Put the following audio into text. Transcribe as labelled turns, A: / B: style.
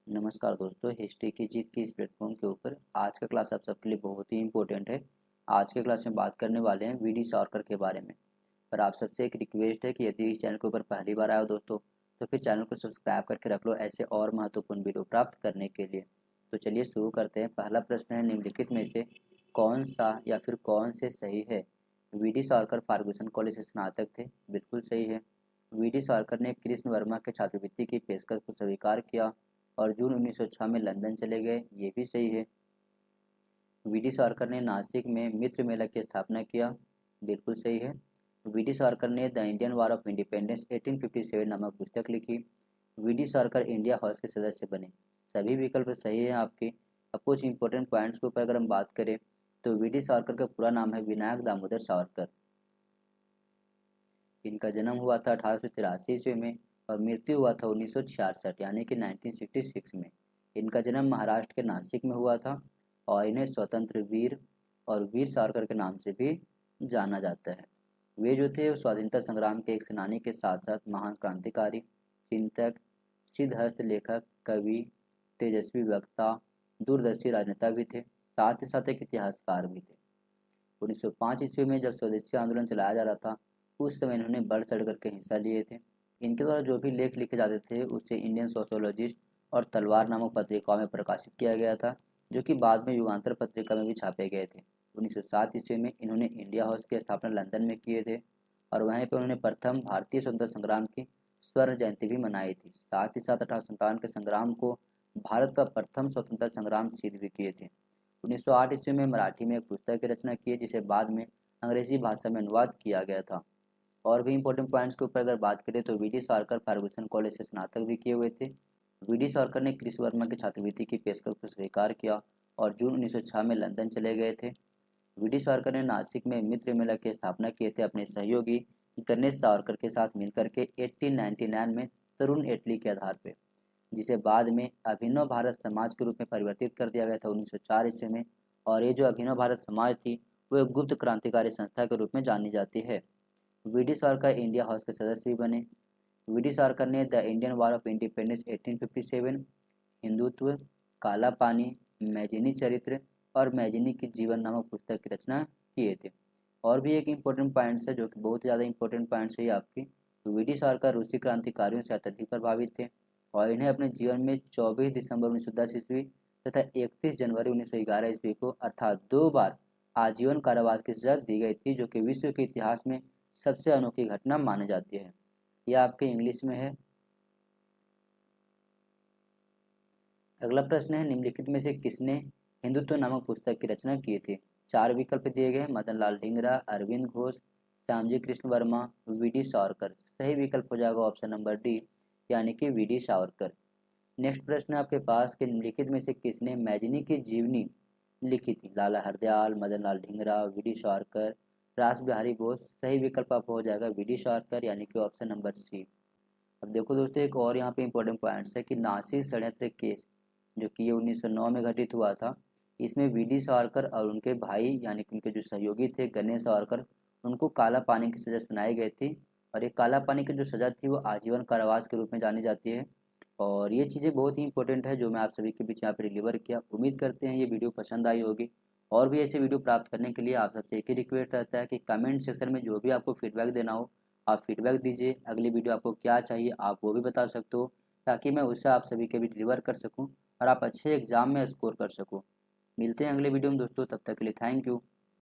A: नमस्कार दोस्तों, हिस्ट्री की जीत की इस प्लेटफॉर्म के ऊपर आज का क्लास आप सबके लिए बहुत ही इंपॉर्टेंट है। आज के क्लास में बात करने वाले हैं वीडी सावरकर के बारे में। पर आप सबसे एक रिक्वेस्ट है कि यदि इस चैनल के ऊपर पहली बार आए हो दोस्तों, तो फिर चैनल को सब्सक्राइब करके रख लो ऐसे और महत्वपूर्ण वीडियो प्राप्त करने के लिए। तो चलिए शुरू करते हैं। पहला प्रश्न है, निम्नलिखित में से कौन सा या फिर कौन से सही है? वीडी सावरकर फार्गूसन कॉलेज से स्नातक थे, बिल्कुल सही है। वीडी सावरकर ने कृष्ण वर्मा के छात्रवृत्ति की पेशकश को स्वीकार किया और जून 1906 में लंदन चले गए, ये भी सही है। वीडी सावरकर ने नासिक में मित्र मेला की स्थापना किया, बिल्कुल सही है। वीडी सावरकर ने the Indian war of independence 1857 नामक पुस्तक लिखी। वीडी सावरकर इंडिया हाउस के सदस्य बने, सभी विकल्प सही हैं आपके। अब कुछ इंपॉर्टेंट पॉइंट्स के ऊपर अगर हम बात करें तो वीडी सावरकर का पूरा नाम है विनायक दामोदर सावरकर। इनका जन्म हुआ था 1883 ईस्वी में और मृत्यु हुआ था 1966 यानी कि 1966 में। इनका जन्म महाराष्ट्र के नासिक में हुआ था और इन्हें स्वतंत्र वीर और वीर सावरकर के नाम से भी जाना जाता है। वे जो थे स्वाधीनता संग्राम के एक सेनानी के साथ साथ महान क्रांतिकारी, चिंतक, सिद्धहस्त लेखक, कवि, तेजस्वी वक्ता, दूरदर्शी राजनेता भी थे, साथ ही साथ एक इतिहासकार भी थे। 1905 ईस्वी में जब स्वदेशी आंदोलन चलाया जा रहा था, उस समय इन्होंने बढ़ चढ़ करके हिस्सा लिए थे। इनके द्वारा जो भी लेख लिखे जाते थे उसे इंडियन सोशोलॉजिस्ट और तलवार नामक पत्रिकाओं में प्रकाशित किया गया था, जो कि बाद में युगांतर पत्रिका में भी छापे गए थे। 1907 ईस्वी में इन्होंने इंडिया हाउस की स्थापना लंदन में किए थे और वहीं पर उन्होंने प्रथम भारतीय स्वतंत्रता संग्राम की स्वर्ण जयंती भी मनाई थी। साथ ही साथ 1857 के संग्राम को भारत का प्रथम स्वतंत्रता संग्राम सिद्ध भी किए थे। 1908 ईस्वी में मराठी में एक पुस्तक की रचना की जिसे बाद में अंग्रेजी भाषा में अनुवाद किया गया था। और भी इंपॉर्टेंट पॉइंट्स के ऊपर अगर बात करें तो वीडी सावरकर फर्गुसन कॉलेज से स्नातक भी किए हुए थे। वीडी सावरकर ने कृष्ण वर्मा की छात्रवृत्ति की पेशकश को स्वीकार किया और जून 1906 में लंदन चले गए थे। वीडी सावरकर ने नासिक में मित्र मेला की स्थापना किए थे अपने सहयोगी गणेश सावरकर के साथ मिलकर के 1899 में तरुण एटली के आधार पर, जिसे बाद में अभिनव भारत समाज के रूप में परिवर्तित कर दिया गया था 1904 ईस्वी में। और ये जो अभिनव भारत समाज थी वो एक गुप्त क्रांतिकारी संस्था के रूप में जानी जाती है। वीडी सावरकर इंडिया हाउस के सदस्य भी बने। वीडी सावरकर ने the Indian war of independence 1857, Hindutva, काला पानी, मैजिनी चरित्र और मैजिनी की जीवन नामक पुस्तक की रचना किए थे। और भी एक इम्पोर्टेंट पॉइंट्स है जो कि बहुत ज़्यादा इंपॉर्टेंट पॉइंट्स है ये आपकी। वीडी सावरकर रूसी क्रांतिकारियों से अत्यधिक प्रभावित थे और इन्हें अपने जीवन में 24 दिसंबर 1910 ईस्वी तथा 31 जनवरी 1911 ईस्वी को अर्थात 2 बार आजीवन कारावास की सजा दी गई थी, जो कि विश्व के इतिहास में सबसे अनोखी घटना मानी जाती है। यह आपके इंग्लिश में है। अगला प्रश्न है, निम्नलिखित में से किसने हिंदुत्व नामक पुस्तक की रचना की थी? 4 विकल्प दिए गए, मदन लाल ढींगरा, अरविंद घोष, श्यामजी कृष्ण वर्मा, वीडी सावरकर। सही विकल्प हो जाएगा ऑप्शन नंबर डी यानी कि वीडी सावरकर। नेक्स्ट प्रश्न है आपके पास कि निम्नलिखित में से किसने मैजिनी की जीवनी लिखी थी? लाला हरदयाल, मदन लाल ढींगरा, वीडी सावरकर, रास बिहारी बोस। सही विकल्प आपको हो जाएगा वीडी सावरकर यानी कि ऑप्शन नंबर सी। अब देखो दोस्तों, एक और यहाँ पे इंपॉर्टेंट पॉइंट्स है कि नासिक षड्यंत्र केस जो कि ये 1909 में घटित हुआ था, इसमें वीडी सावरकर और उनके भाई यानी कि उनके जो सहयोगी थे गणेश सावरकर, उनको काला पानी की सज़ा सुनाई गई थी। और ये काला पानी की जो सज़ा थी वो आजीवन कारावास के रूप में जानी जाती है। और ये चीज़ें बहुत ही इंपॉर्टेंट है जो मैं आप सभी के बीच यहाँ पर डिलीवर किया। उम्मीद करते हैं ये वीडियो पसंद आई होगी। और भी ऐसे वीडियो प्राप्त करने के लिए आप सबसे एक ही रिक्वेस्ट रहता है कि कमेंट सेक्शन में जो भी आपको फीडबैक देना हो आप फीडबैक दीजिए। अगली वीडियो आपको क्या चाहिए आप वो भी बता सकते हो, ताकि मैं उससे आप सभी के भी डिलीवर कर सकूं और आप अच्छे एग्जाम में स्कोर कर सको। मिलते हैं अगले वीडियो में दोस्तों, तब तक के लिए थैंक यू।